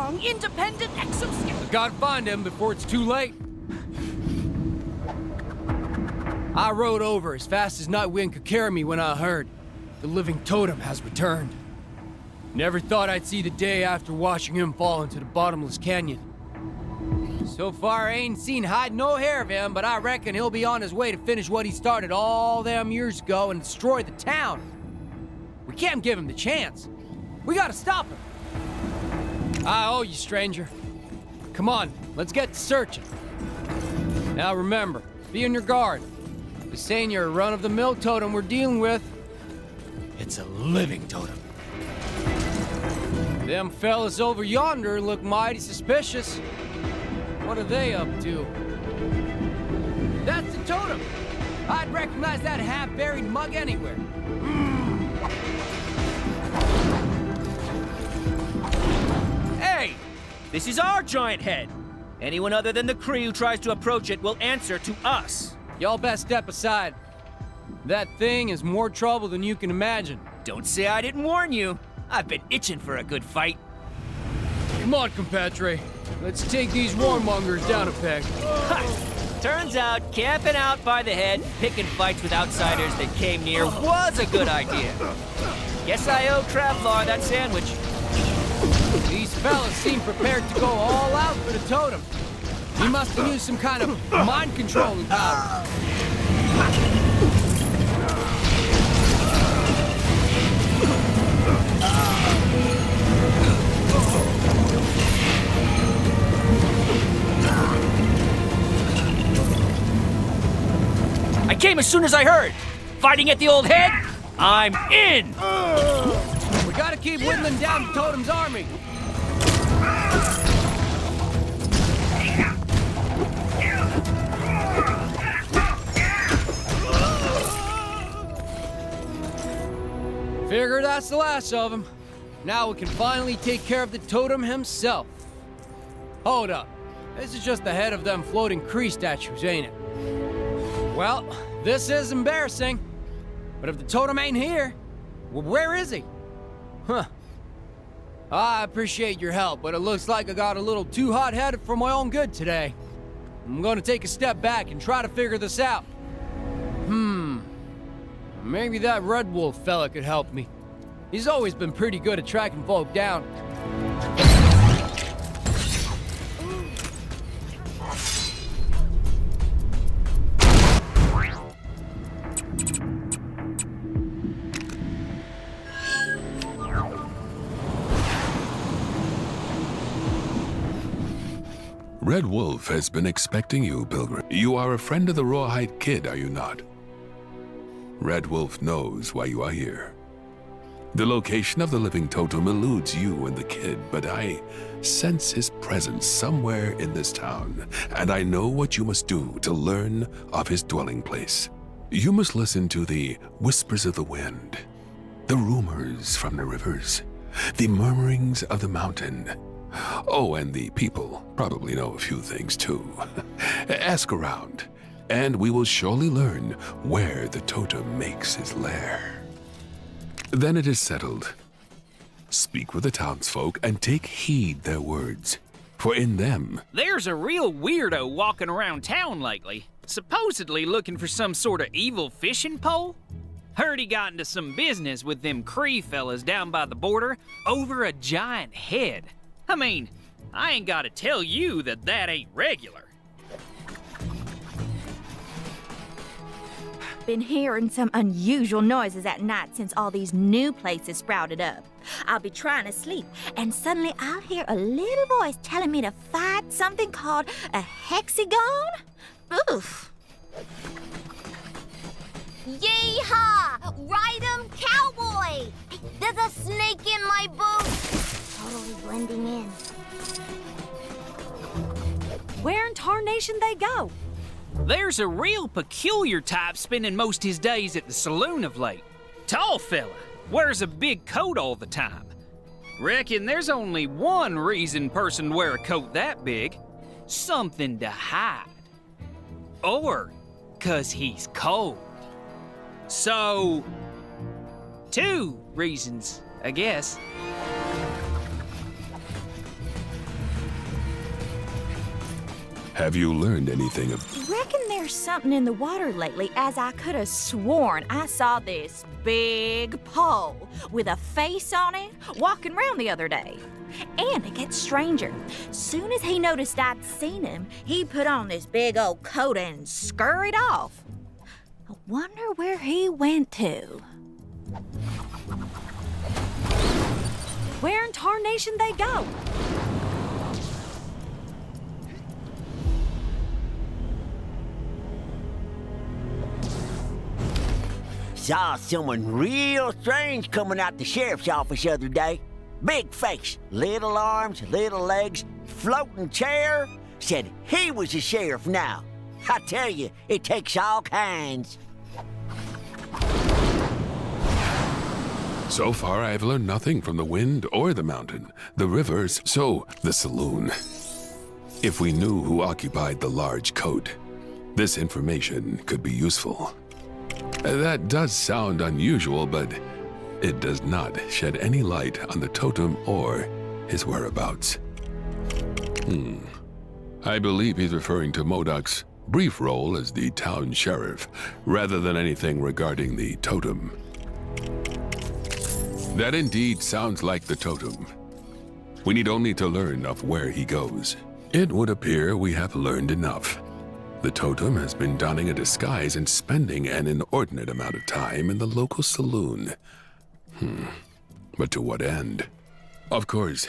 strong, independent exoskeleton. I gotta find him before it's too late. I rode over as fast as Nightwind could carry me when I heard the living totem has returned. Never thought I'd see the day after watching him fall into the bottomless canyon. So far, I ain't seen hide nor hair of him, but I reckon he'll be on his way to finish what he started all them years ago and destroy the town. We can't give him the chance. We gotta stop him. I owe you, stranger. Come on, let's get to searching. Now remember, be on your guard. This ain't your run-of-the-mill totem we're dealing with. It's a living totem. Them fellas over yonder look mighty suspicious. What are they up to? That's the totem! I'd recognize that half-buried mug anywhere. Hey! This is our giant head! Anyone other than the Kree who tries to approach it will answer to us. Y'all best step aside. That thing is more trouble than you can imagine. Don't say I didn't warn you. I've been itching for a good fight. Come on, compadre. Let's take these warmongers down a peg. Ha! Turns out camping out by the head, picking fights with outsiders that came near was a good idea. Guess I owe Travlar that sandwich. These fellas seem prepared to go all out for the totem. He must have used some kind of mind controlling power. I came as soon as I heard. Fighting at the old head? I'm in! We gotta keep whittling down the totem's army. Figure that's the last of them. Now we can finally take care of the totem himself. Hold up. This is just the head of them floating Kree statues, ain't it? Well, this is embarrassing. But if the totem ain't here, well, where is he? Huh. I appreciate your help, but it looks like I got a little too hot-headed for my own good today. I'm gonna take a step back and try to figure this out. Maybe that Red Wolf fella could help me. He's always been pretty good at tracking folk down. Red Wolf has been expecting you, Pilgrim. You are a friend of the Rawhide Kid, are you not? Red Wolf knows why you are here. The location of the living totem eludes you and the kid, but I sense his presence somewhere in this town, and I know what you must do to learn of his dwelling place. You must listen to the whispers of the wind, the rumors from the rivers, the murmurings of the mountain. Oh, and the people probably know a few things too. Ask around, and we will surely learn where the totem makes his lair. Then it is settled. Speak with the townsfolk and take heed their words, for in them... There's a real weirdo walking around town lately, supposedly looking for some sort of evil fishing pole. Heard he got into some business with them Kree fellas down by the border over a giant head. I mean, I ain't gotta tell you that that ain't regular. Been hearing some unusual noises at night since all these new places sprouted up. I'll be trying to sleep, and suddenly I'll hear a little voice telling me to fight something called a hexagon? Oof. Yeehaw! Ride 'em, cowboy! There's a snake in my boot! Totally blending in. Where in tarnation they go? There's a real peculiar type spending most his days at the saloon of late. Tall fella, wears a big coat all the time. Reckon there's only one reason person wear a coat that big. Something to hide. Or 'cause he's cold. So, 2 reasons, I guess. Have you learned anything of... Reckon there's something in the water lately, as I could have sworn I saw this big pole with a face on it walking around the other day. And it gets stranger. Soon as he noticed I'd seen him, he put on this big old coat and scurried off. I wonder where he went to. Where in tarnation they go? Saw someone real strange coming out the sheriff's office the other day. Big face, little arms, little legs, floating chair. Said he was the sheriff now. I tell you, it takes all kinds. So far, I've learned nothing from the wind or the mountain, the rivers, so the saloon. If we knew who occupied the large coat, this information could be useful. That does sound unusual, but it does not shed any light on the totem or his whereabouts. I believe he's referring to Modoc's brief role as the town sheriff, rather than anything regarding the totem. That indeed sounds like the totem. We need only to learn of where he goes. It would appear we have learned enough. The totem has been donning a disguise and spending an inordinate amount of time in the local saloon. But to what end? Of course,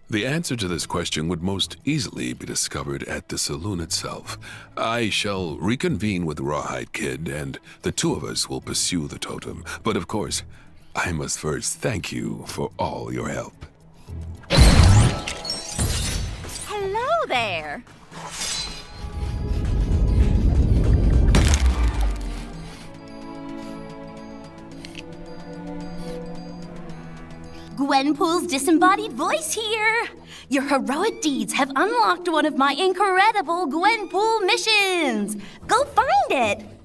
the answer to this question would most easily be discovered at the saloon itself. I shall reconvene with the Rawhide Kid, and the two of us will pursue the totem. But of course, I must first thank you for all your help. Hello there. Gwenpool's disembodied voice here. Your heroic deeds have unlocked one of my incredible Gwenpool missions. Go find it.